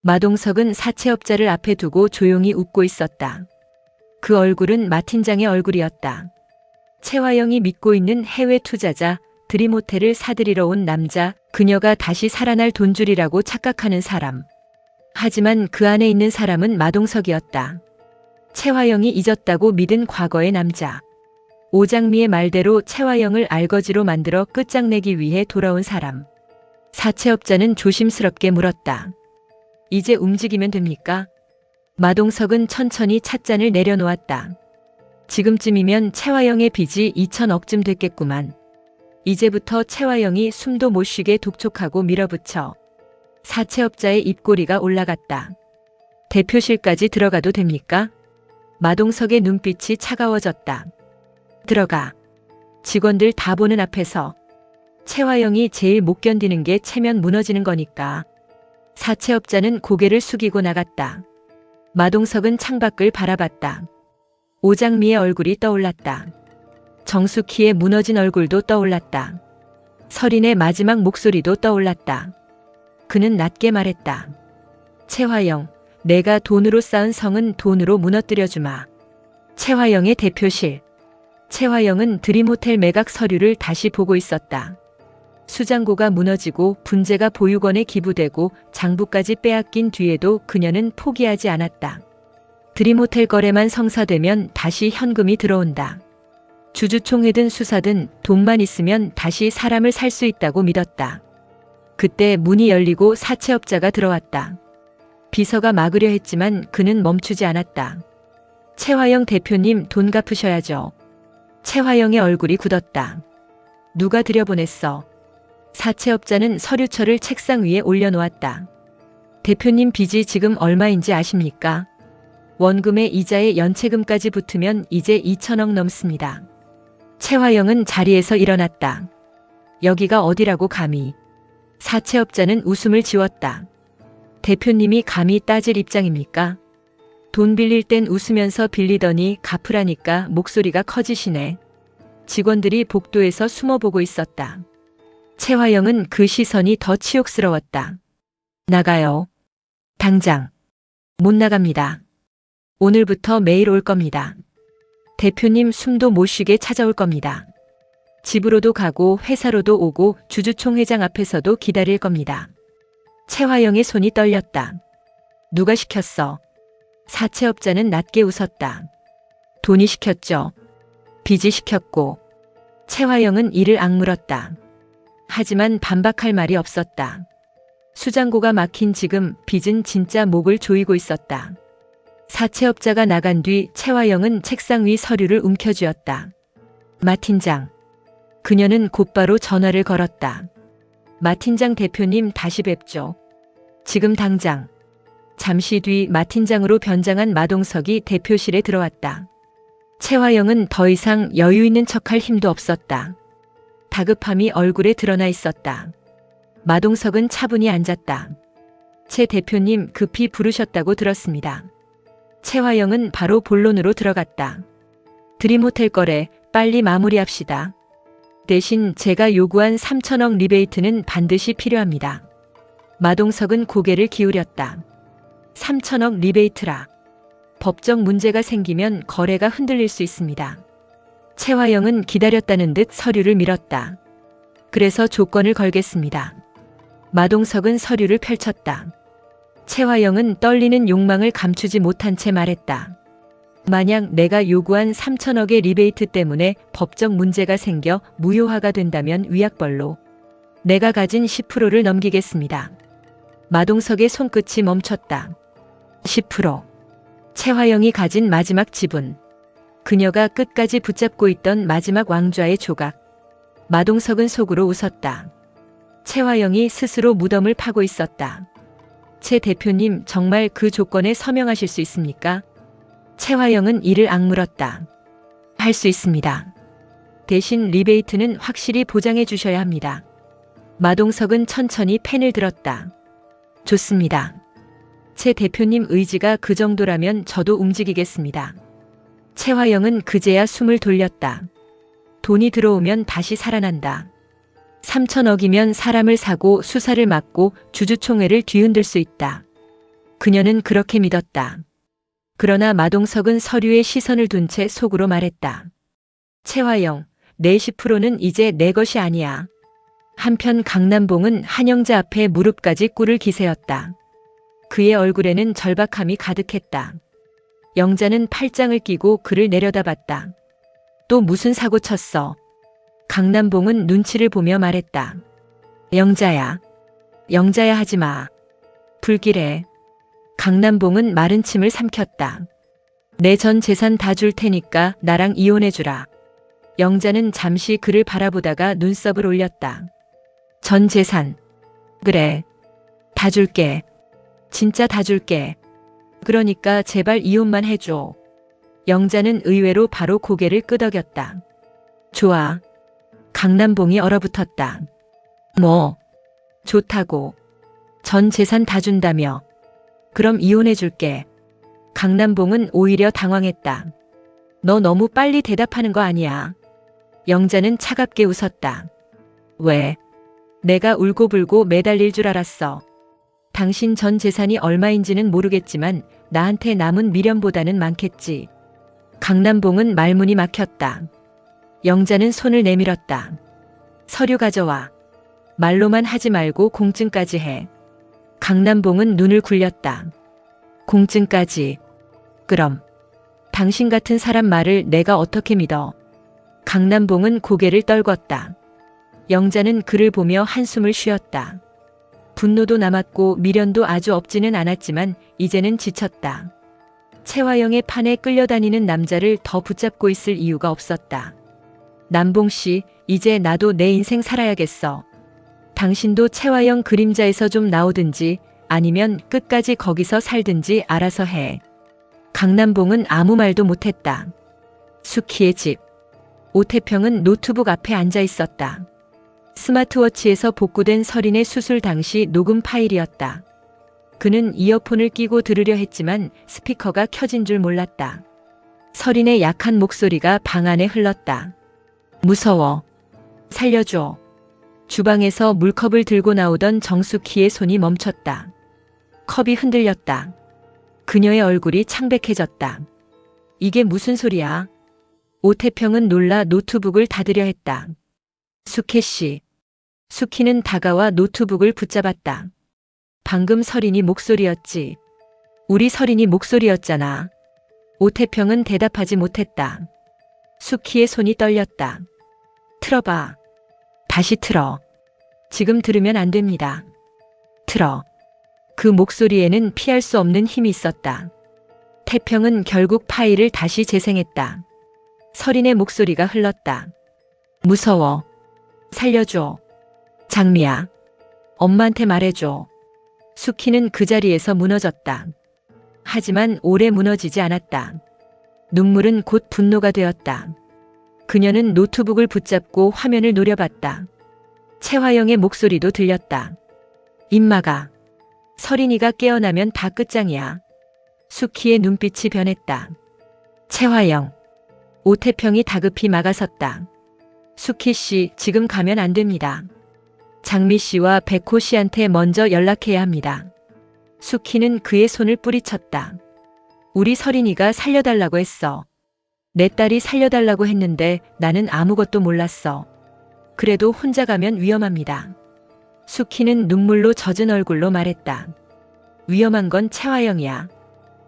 마동석은 사채업자를 앞에 두고 조용히 웃고 있었다. 그 얼굴은 마 팀장의 얼굴이었다. 최화영이 믿고 있는 해외 투자자, 드림호텔을 사들이러 온 남자, 그녀가 다시 살아날 돈줄이라고 착각하는 사람. 하지만 그 안에 있는 사람은 마동석이었다. 최화영이 잊었다고 믿은 과거의 남자. 오장미의 말대로 최화영을 알거지로 만들어 끝장내기 위해 돌아온 사람. 사채업자는 조심스럽게 물었다. 이제 움직이면 됩니까? 마동석은 천천히 찻잔을 내려놓았다. 지금쯤이면 최화영의 빚이 2천억쯤 됐겠구만. 이제부터 최화영이 숨도 못 쉬게 독촉하고 밀어붙여. 사채업자의 입꼬리가 올라갔다. 대표실까지 들어가도 됩니까? 마동석의 눈빛이 차가워졌다. 들어가. 직원들 다 보는 앞에서. 최화영이 제일 못 견디는 게 체면 무너지는 거니까. 사채업자는 고개를 숙이고 나갔다. 마동석은 창밖을 바라봤다. 오장미의 얼굴이 떠올랐다. 정숙희의 무너진 얼굴도 떠올랐다. 설인의 마지막 목소리도 떠올랐다. 그는 낮게 말했다. 최화영, 내가 돈으로 쌓은 성은 돈으로 무너뜨려주마. 최화영의 대표실. 최화영은 드림호텔 매각 서류를 다시 보고 있었다. 수장고가 무너지고 분재가 보육원에 기부되고 장부까지 빼앗긴 뒤에도 그녀는 포기하지 않았다. 드림호텔 거래만 성사되면 다시 현금이 들어온다. 주주총회든 수사든 돈만 있으면 다시 사람을 살 수 있다고 믿었다. 그때 문이 열리고 사채업자가 들어왔다. 비서가 막으려 했지만 그는 멈추지 않았다. 최화영 대표님 돈 갚으셔야죠. 최화영의 얼굴이 굳었다. 누가 들여보냈어? 사채업자는 서류철을 책상 위에 올려놓았다. 대표님 빚이 지금 얼마인지 아십니까? 원금의 이자에 연체금까지 붙으면 이제 2천억 넘습니다. 최화영은 자리에서 일어났다. 여기가 어디라고 감히. 사채업자는 웃음을 지웠다. 대표님이 감히 따질 입장입니까? 돈 빌릴 땐 웃으면서 빌리더니 갚으라니까 목소리가 커지시네. 직원들이 복도에서 숨어보고 있었다. 최화영은 그 시선이 더 치욕스러웠다. 나가요. 당장. 못 나갑니다. 오늘부터 매일 올 겁니다. 대표님 숨도 못 쉬게 찾아올 겁니다. 집으로도 가고 회사로도 오고 주주총회장 앞에서도 기다릴 겁니다. 최화영의 손이 떨렸다. 누가 시켰어? 사채업자는 낮게 웃었다. 돈이 시켰죠. 빚이 시켰고. 최화영은 이를 악물었다. 하지만 반박할 말이 없었다. 수장고가 막힌 지금 빚은 진짜 목을 조이고 있었다. 사채업자가 나간 뒤 최화영은 책상 위 서류를 움켜쥐었다. 마 팀장. 그녀는 곧바로 전화를 걸었다. 마 팀장 대표님 다시 뵙죠. 지금 당장. 잠시 뒤 마 팀장으로 변장한 마동석이 대표실에 들어왔다. 최화영은 더 이상 여유 있는 척할 힘도 없었다. 다급함이 얼굴에 드러나 있었다. 마동석은 차분히 앉았다. 최 대표님 급히 부르셨다고 들었습니다. 최화영은 바로 본론으로 들어갔다. 드림호텔 거래 빨리 마무리합시다. 대신 제가 요구한 3천억 리베이트는 반드시 필요합니다. 마동석은 고개를 기울였다. 3천억 리베이트라. 법적 문제가 생기면 거래가 흔들릴 수 있습니다. 최화영은 기다렸다는 듯 서류를 밀었다. 그래서 조건을 걸겠습니다. 마동석은 서류를 펼쳤다. 최화영은 떨리는 욕망을 감추지 못한 채 말했다. 만약 내가 요구한 3천억의 리베이트 때문에 법적 문제가 생겨 무효화가 된다면 위약벌로 내가 가진 10%를 넘기겠습니다. 마동석의 손끝이 멈췄다. 10%. 최화영이 가진 마지막 지분. 그녀가 끝까지 붙잡고 있던 마지막 왕좌의 조각. 마동석은 속으로 웃었다. 최화영이 스스로 무덤을 파고 있었다. 최 대표님 정말 그 조건에 서명하실 수 있습니까? 최화영은 이를 악물었다. 할 수 있습니다. 대신 리베이트는 확실히 보장해 주셔야 합니다. 마동석은 천천히 펜을 들었다. 좋습니다. 최 대표님 의지가 그 정도라면 저도 움직이겠습니다. 최화영은 그제야 숨을 돌렸다. 돈이 들어오면 다시 살아난다. 3천억이면 사람을 사고 수사를 막고 주주총회를 뒤흔들 수 있다. 그녀는 그렇게 믿었다. 그러나 마동석은 서류에 시선을 둔 채 속으로 말했다. 최화영, 내 10%는 이제 내 것이 아니야. 한편 강남봉은 한영자 앞에 무릎까지 꿇을 기세였다. 그의 얼굴에는 절박함이 가득했다. 영자는 팔짱을 끼고 그를 내려다봤다. 또 무슨 사고 쳤어? 강남봉은 눈치를 보며 말했다. 영자야. 영자야 하지 마. 불길해. 강남봉은 마른 침을 삼켰다. 내 전 재산 다 줄 테니까 나랑 이혼해 주라. 영자는 잠시 그를 바라보다가 눈썹을 올렸다. 전 재산. 그래. 다 줄게. 진짜 다 줄게. 그러니까 제발 이혼만 해줘. 영자는 의외로 바로 고개를 끄덕였다. 좋아. 강남봉이 얼어붙었다. 뭐? 좋다고. 전 재산 다 준다며. 그럼 이혼해 줄게. 강남봉은 오히려 당황했다. 너 너무 빨리 대답하는 거 아니야. 영자는 차갑게 웃었다. 왜? 내가 울고불고 매달릴 줄 알았어. 당신 전 재산이 얼마인지는 모르겠지만 나한테 남은 미련보다는 많겠지. 강남봉은 말문이 막혔다. 영자는 손을 내밀었다. 서류 가져와. 말로만 하지 말고 공증까지 해. 강남봉은 눈을 굴렸다. 공증까지. 그럼 당신 같은 사람 말을 내가 어떻게 믿어. 강남봉은 고개를 떨궜다. 영자는 그를 보며 한숨을 쉬었다. 분노도 남았고 미련도 아주 없지는 않았지만 이제는 지쳤다. 최화영의 판에 끌려다니는 남자를 더 붙잡고 있을 이유가 없었다. 남봉 씨, 이제 나도 내 인생 살아야겠어. 당신도 최화영 그림자에서 좀 나오든지 아니면 끝까지 거기서 살든지 알아서 해. 강남봉은 아무 말도 못했다. 수키의 집. 오태평은 노트북 앞에 앉아 있었다. 스마트워치에서 복구된 설인의 수술 당시 녹음 파일이었다. 그는 이어폰을 끼고 들으려 했지만 스피커가 켜진 줄 몰랐다. 설인의 약한 목소리가 방 안에 흘렀다. 무서워. 살려줘. 주방에서 물컵을 들고 나오던 정숙희의 손이 멈췄다. 컵이 흔들렸다. 그녀의 얼굴이 창백해졌다. 이게 무슨 소리야? 오태평은 놀라 노트북을 닫으려 했다. 숙혜 씨. 숙희는 다가와 노트북을 붙잡았다. 방금 설인이 목소리였지. 우리 설인이 목소리였잖아. 오태평은 대답하지 못했다. 숙희의 손이 떨렸다. 틀어봐. 다시 틀어. 지금 들으면 안 됩니다. 틀어. 그 목소리에는 피할 수 없는 힘이 있었다. 태평은 결국 파일을 다시 재생했다. 설인의 목소리가 흘렀다. 무서워. 살려줘. 장미야. 엄마한테 말해줘. 숙희는 그 자리에서 무너졌다. 하지만 오래 무너지지 않았다. 눈물은 곧 분노가 되었다. 그녀는 노트북을 붙잡고 화면을 노려봤다. 최화영의 목소리도 들렸다. 임마가. 설인이가 깨어나면 다 끝장이야. 숙희의 눈빛이 변했다. 최화영. 오태평이 다급히 막아섰다. 숙희 씨, 지금 가면 안 됩니다. 장미 씨와 백호 씨한테 먼저 연락해야 합니다. 숙희는 그의 손을 뿌리쳤다. 우리 설인이가 살려달라고 했어. 내 딸이 살려달라고 했는데 나는 아무것도 몰랐어. 그래도 혼자 가면 위험합니다. 숙희는 눈물로 젖은 얼굴로 말했다. 위험한 건 최화영이야.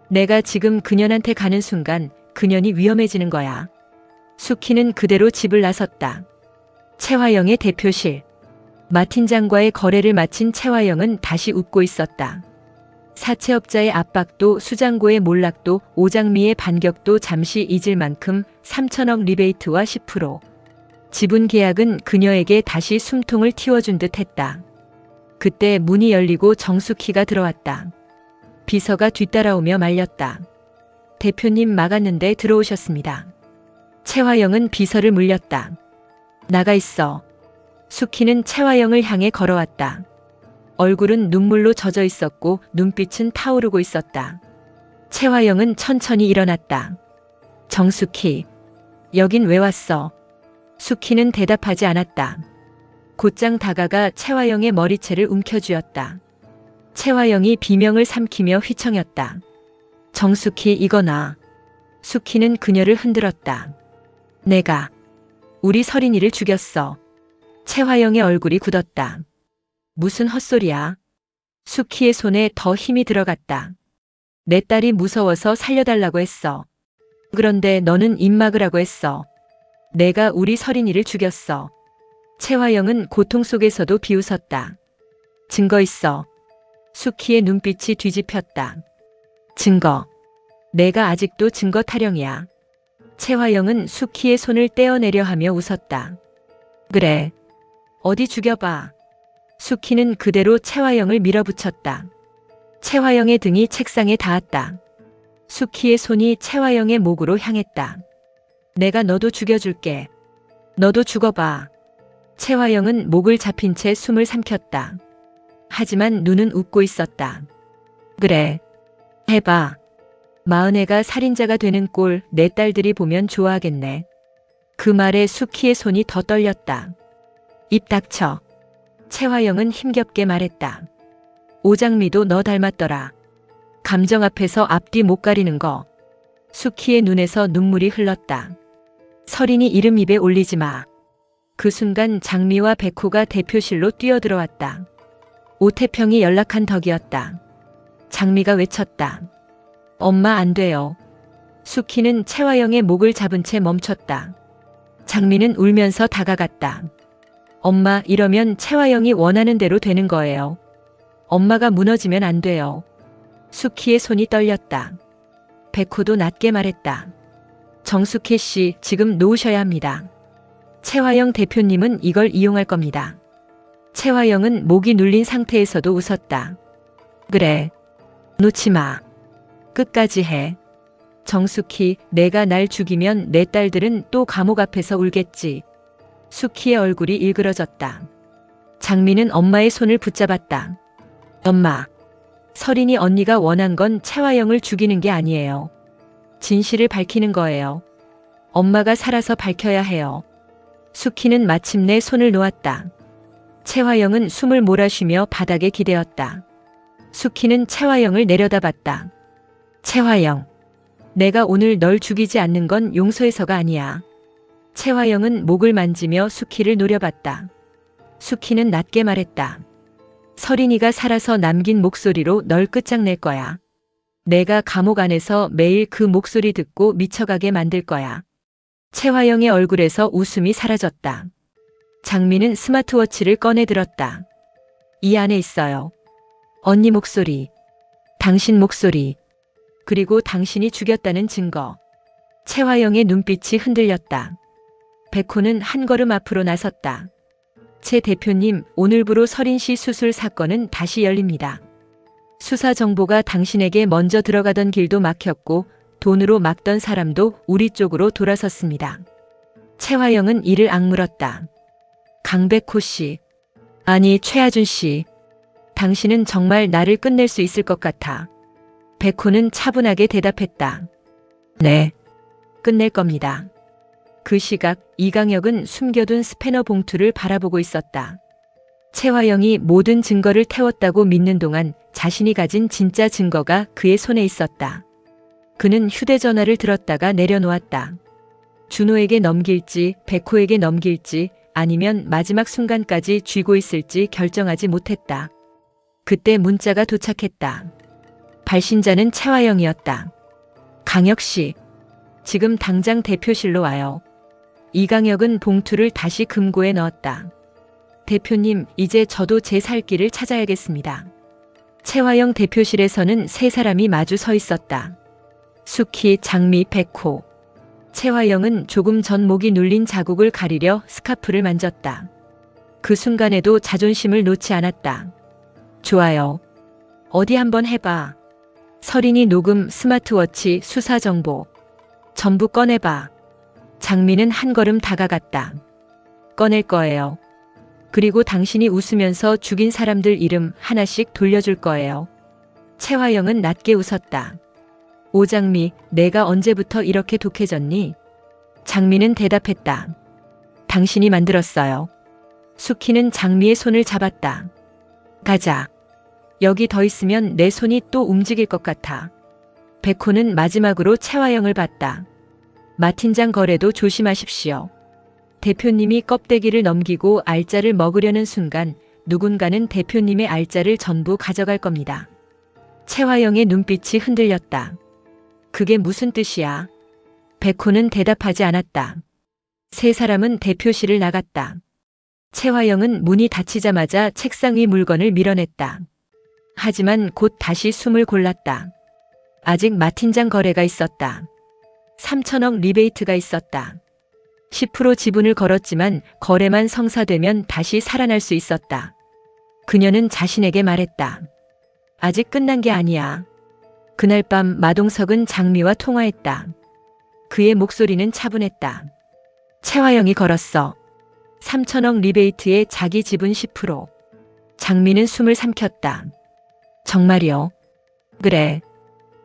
내가 지금 그년한테 가는 순간 그년이 위험해지는 거야. 숙희는 그대로 집을 나섰다. 최화영의 대표실. 마 팀장과의 거래를 마친 최화영은 다시 웃고 있었다. 사채업자의 압박도 수장고의 몰락도 오장미의 반격도 잠시 잊을 만큼 3천억 리베이트와 10%. 지분 계약은 그녀에게 다시 숨통을 틔워준 듯 했다. 그때 문이 열리고 정숙희가 들어왔다. 비서가 뒤따라오며 말렸다. 대표님 막았는데 들어오셨습니다. 최화영은 비서를 물렸다. 나가 있어. 숙희는 최화영을 향해 걸어왔다. 얼굴은 눈물로 젖어 있었고 눈빛은 타오르고 있었다. 최화영은 천천히 일어났다. 정숙희. 여긴 왜 왔어? 숙희는 대답하지 않았다. 곧장 다가가 최화영의 머리채를 움켜쥐었다. 채화영이 비명을 삼키며 휘청였다. 정숙희 이거나. 숙희는 그녀를 흔들었다. 내가 우리 서린이를 죽였어. 채화영의 얼굴이 굳었다. 무슨 헛소리야. 숙희의 손에 더 힘이 들어갔다. 내 딸이 무서워서 살려달라고 했어. 그런데 너는 입 막으라고 했어. 내가 우리 서린이를 죽였어. 채화영은 고통 속에서도 비웃었다. 증거 있어. 숙희의 눈빛이 뒤집혔다. 증거. 내가 아직도 증거 타령이야. 채화영은 숙희의 손을 떼어내려 하며 웃었다. 그래. 어디 죽여봐. 숙희는 그대로 채화영을 밀어붙였다. 채화영의 등이 책상에 닿았다. 숙희의 손이 채화영의 목으로 향했다. 내가 너도 죽여줄게. 너도 죽어봐. 채화영은 목을 잡힌 채 숨을 삼켰다. 하지만 눈은 웃고 있었다. 그래. 해봐. 마은혜가 살인자가 되는 꼴 내 딸들이 보면 좋아하겠네. 그 말에 숙희의 손이 더 떨렸다. 입 닥쳐. 채화영은 힘겹게 말했다. 오장미도 너 닮았더라. 감정 앞에서 앞뒤 못 가리는 거. 숙희의 눈에서 눈물이 흘렀다. 서린이 이름 입에 올리지 마. 그 순간 장미와 백호가 대표실로 뛰어들어왔다. 오태평이 연락한 덕이었다. 장미가 외쳤다. 엄마 안 돼요. 숙희는 채화영의 목을 잡은 채 멈췄다. 장미는 울면서 다가갔다. 엄마 이러면 채화영이 원하는 대로 되는 거예요. 엄마가 무너지면 안 돼요. 숙희의 손이 떨렸다. 백호도 낮게 말했다. 정숙희 씨 지금 놓으셔야 합니다. 채화영 대표님은 이걸 이용할 겁니다. 채화영은 목이 눌린 상태에서도 웃었다. 그래. 놓지 마. 끝까지 해. 정숙희, 내가 날 죽이면 내 딸들은 또 감옥 앞에서 울겠지. 숙희의 얼굴이 일그러졌다. 장미는 엄마의 손을 붙잡았다. 엄마. 서린이 언니가 원한 건 채화영을 죽이는 게 아니에요. 진실을 밝히는 거예요. 엄마가 살아서 밝혀야 해요. 숙희는 마침내 손을 놓았다. 채화영은 숨을 몰아쉬며 바닥에 기대었다. 숙희는 채화영을 내려다봤다. 채화영. 내가 오늘 널 죽이지 않는 건 용서해서가 아니야. 채화영은 목을 만지며 숙희를 노려봤다. 숙희는 낮게 말했다. 서린이가 살아서 남긴 목소리로 널 끝장낼 거야. 내가 감옥 안에서 매일 그 목소리 듣고 미쳐가게 만들 거야. 채화영의 얼굴에서 웃음이 사라졌다. 장미는 스마트워치를 꺼내 들었다. 이 안에 있어요. 언니 목소리, 당신 목소리, 그리고 당신이 죽였다는 증거. 채화영의 눈빛이 흔들렸다. 백호는 한 걸음 앞으로 나섰다. 채 대표님, 오늘부로 서린 씨 수술 사건은 다시 열립니다. 수사 정보가 당신에게 먼저 들어가던 길도 막혔고 돈으로 막던 사람도 우리 쪽으로 돌아섰습니다. 채화영은 이를 악물었다. 강백호 씨, 아니 최하준 씨, 당신은 정말 나를 끝낼 수 있을 것 같아. 백호는 차분하게 대답했다. 네, 끝낼 겁니다. 그 시각 이강혁은 숨겨둔 스패너 봉투를 바라보고 있었다. 채화영이 모든 증거를 태웠다고 믿는 동안 자신이 가진 진짜 증거가 그의 손에 있었다. 그는 휴대전화를 들었다가 내려놓았다. 준호에게 넘길지 백호에게 넘길지 아니면 마지막 순간까지 쥐고 있을지 결정하지 못했다. 그때 문자가 도착했다. 발신자는 채화영이었다. 강혁 씨, 지금 당장 대표실로 와요. 이강혁은 봉투를 다시 금고에 넣었다. 대표님, 이제 저도 제 살 길을 찾아야겠습니다. 채화영 대표실에서는 세 사람이 마주 서 있었다. 숙희, 장미, 백호. 채화영은 조금 전 목이 눌린 자국을 가리려 스카프를 만졌다. 그 순간에도 자존심을 놓지 않았다. 좋아요. 어디 한번 해봐. 서린이 녹음, 스마트워치, 수사 정보. 전부 꺼내봐. 장미는 한 걸음 다가갔다. 꺼낼 거예요. 그리고 당신이 웃으면서 죽인 사람들 이름 하나씩 돌려줄 거예요. 채화영은 낮게 웃었다. 오장미, 내가 언제부터 이렇게 독해졌니? 장미는 대답했다. 당신이 만들었어요. 숙희는 장미의 손을 잡았다. 가자. 여기 더 있으면 내 손이 또 움직일 것 같아. 백호는 마지막으로 채화영을 봤다. 마팀장 거래도 조심하십시오. 대표님이 껍데기를 넘기고 알짜를 먹으려는 순간 누군가는 대표님의 알짜를 전부 가져갈 겁니다. 채화영의 눈빛이 흔들렸다. 그게 무슨 뜻이야? 백호는 대답하지 않았다. 세 사람은 대표실을 나갔다. 채화영은 문이 닫히자마자 책상 위 물건을 밀어냈다. 하지만 곧 다시 숨을 골랐다. 아직 마팀장 거래가 있었다. 3천억 리베이트가 있었다. 10% 지분을 걸었지만 거래만 성사되면 다시 살아날 수 있었다. 그녀는 자신에게 말했다. 아직 끝난 게 아니야. 그날 밤 마동석은 장미와 통화했다. 그의 목소리는 차분했다. 채화영이 걸었어. 3천억 리베이트에 자기 지분 10%. 장미는 숨을 삼켰다. 정말이요? 그래.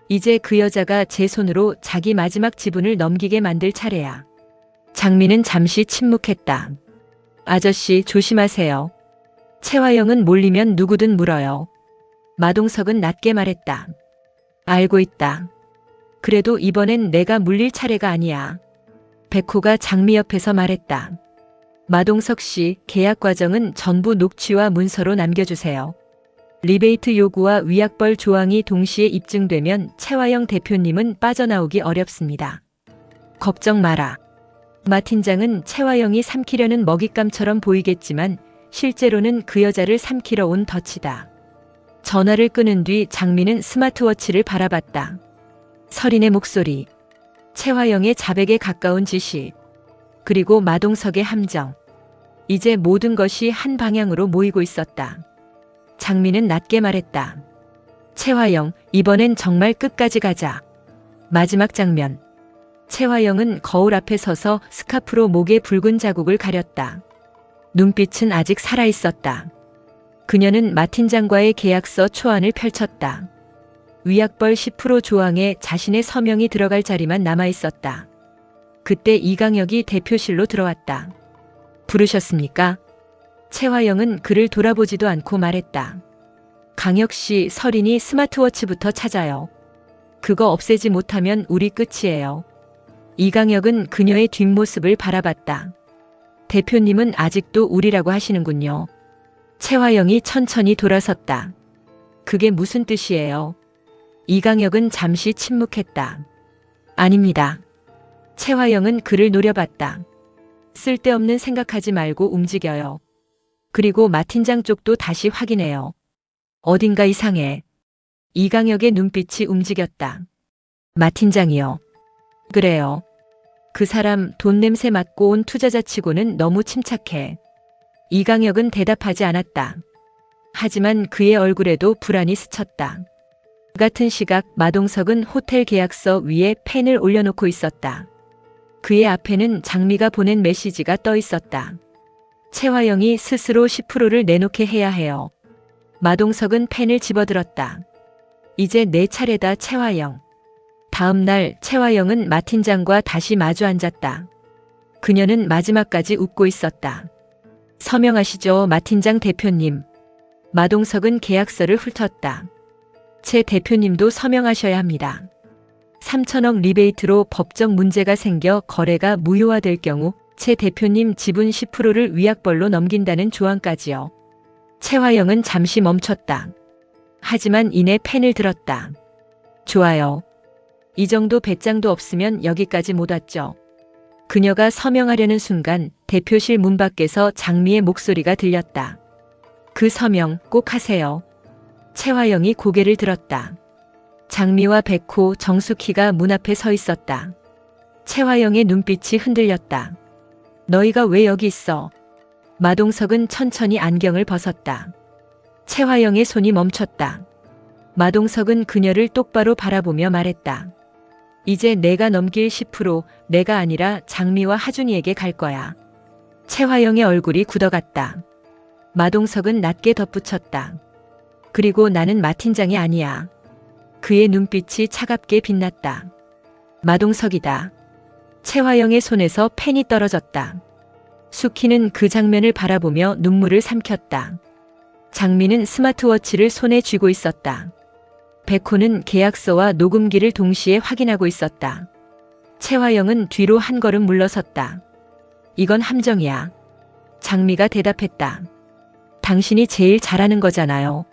이제 그 여자가 제 손으로 자기 마지막 지분을 넘기게 만들 차례야. 장미는 잠시 침묵했다. 아저씨 조심하세요. 채화영은 몰리면 누구든 물어요. 마동석은 낮게 말했다. 알고 있다. 그래도 이번엔 내가 물릴 차례가 아니야. 백호가 장미 옆에서 말했다. 마동석 씨, 계약 과정은 전부 녹취와 문서로 남겨주세요. 리베이트 요구와 위약벌 조항이 동시에 입증되면 채화영 대표님은 빠져나오기 어렵습니다. 걱정 마라. 마 팀장은 채화영이 삼키려는 먹잇감처럼 보이겠지만 실제로는 그 여자를 삼키러 온 덫이다. 전화를 끊은 뒤 장미는 스마트워치를 바라봤다. 설인의 목소리, 채화영의 자백에 가까운 지시, 그리고 마동석의 함정. 이제 모든 것이 한 방향으로 모이고 있었다. 장미는 낮게 말했다. 채화영, 이번엔 정말 끝까지 가자. 마지막 장면. 채화영은 거울 앞에 서서 스카프로 목의 붉은 자국을 가렸다. 눈빛은 아직 살아있었다. 그녀는 마 팀장과의 계약서 초안을 펼쳤다. 위약벌 10% 조항에 자신의 서명이 들어갈 자리만 남아있었다. 그때 이강혁이 대표실로 들어왔다. 부르셨습니까? 채화영은 그를 돌아보지도 않고 말했다. 강혁 씨, 설인이 스마트워치부터 찾아요. 그거 없애지 못하면 우리 끝이에요. 이강혁은 그녀의 뒷모습을 바라봤다. 대표님은 아직도 우리라고 하시는군요. 채화영이 천천히 돌아섰다. 그게 무슨 뜻이에요? 이강혁은 잠시 침묵했다. 아닙니다. 채화영은 그를 노려봤다. 쓸데없는 생각하지 말고 움직여요. 그리고 마 팀장 쪽도 다시 확인해요. 어딘가 이상해. 이강혁의 눈빛이 움직였다. 마 팀장이요. 그래요. 그 사람 돈 냄새 맡고 온 투자자치고는 너무 침착해. 이강혁은 대답하지 않았다. 하지만 그의 얼굴에도 불안이 스쳤다. 같은 시각 마동석은 호텔 계약서 위에 펜을 올려놓고 있었다. 그의 앞에는 장미가 보낸 메시지가 떠 있었다. 채화영이 스스로 10%를 내놓게 해야 해요. 마동석은 펜을 집어들었다. 이제 내 차례다, 채화영. 다음 날 채화영은 마 팀장과 다시 마주 앉았다. 그녀는 마지막까지 웃고 있었다. 서명하시죠, 마 팀장 대표님. 마동석은 계약서를 훑었다. 채 대표님도 서명하셔야 합니다. 3천억 리베이트로 법적 문제가 생겨 거래가 무효화될 경우 채 대표님 지분 10%를 위약벌로 넘긴다는 조항까지요. 채화영은 잠시 멈췄다. 하지만 이내 펜을 들었다. 좋아요. 이 정도 배짱도 없으면 여기까지 못 왔죠. 그녀가 서명하려는 순간 대표실 문 밖에서 장미의 목소리가 들렸다. 그 서명 꼭 하세요. 채화영이 고개를 들었다. 장미와 백호, 정숙희가 문 앞에 서 있었다. 채화영의 눈빛이 흔들렸다. 너희가 왜 여기 있어? 마동석은 천천히 안경을 벗었다. 채화영의 손이 멈췄다. 마동석은 그녀를 똑바로 바라보며 말했다. 이제 내가 넘길 10% 내가 아니라 장미와 하준이에게 갈 거야. 채화영의 얼굴이 굳어갔다. 마동석은 낮게 덧붙였다. 그리고 나는 마 팀장이 아니야. 그의 눈빛이 차갑게 빛났다. 마동석이다. 채화영의 손에서 펜이 떨어졌다. 수키는 그 장면을 바라보며 눈물을 삼켰다. 장미는 스마트워치를 손에 쥐고 있었다. 백호는 계약서와 녹음기를 동시에 확인하고 있었다. 채화영은 뒤로 한 걸음 물러섰다. 이건 함정이야. 장미가 대답했다. 당신이 제일 잘하는 거잖아요.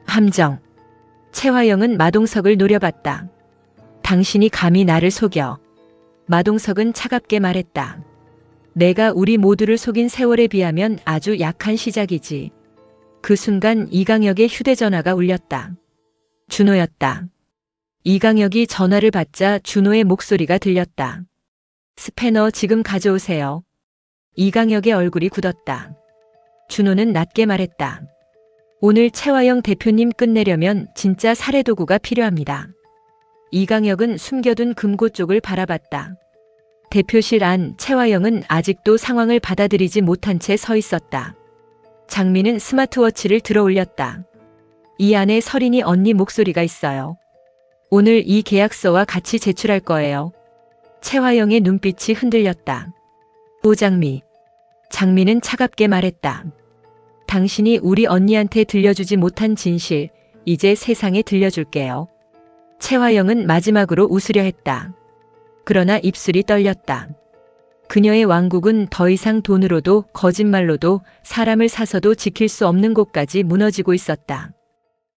함정. 채화영은 마동석을 노려봤다. 당신이 감히 나를 속여. 마동석은 차갑게 말했다. 내가 우리 모두를 속인 세월에 비하면 아주 약한 시작이지. 그 순간 이강혁의 휴대전화가 울렸다. 준호였다. 이강혁이 전화를 받자 준호의 목소리가 들렸다. 스패너 지금 가져오세요. 이강혁의 얼굴이 굳었다. 준호는 낮게 말했다. 오늘 채화영 대표님 끝내려면 진짜 살해도구가 필요합니다. 이강혁은 숨겨둔 금고 쪽을 바라봤다. 대표실 안 채화영은 아직도 상황을 받아들이지 못한 채 서 있었다. 장미는 스마트워치를 들어 올렸다. 이 안에 서린이 언니 목소리가 있어요. 오늘 이 계약서와 같이 제출할 거예요. 채화영의 눈빛이 흔들렸다. 오장미. 장미는 차갑게 말했다. 당신이 우리 언니한테 들려주지 못한 진실, 이제 세상에 들려줄게요. 채화영은 마지막으로 웃으려 했다. 그러나 입술이 떨렸다. 그녀의 왕국은 더 이상 돈으로도 거짓말로도 사람을 사서도 지킬 수 없는 곳까지 무너지고 있었다.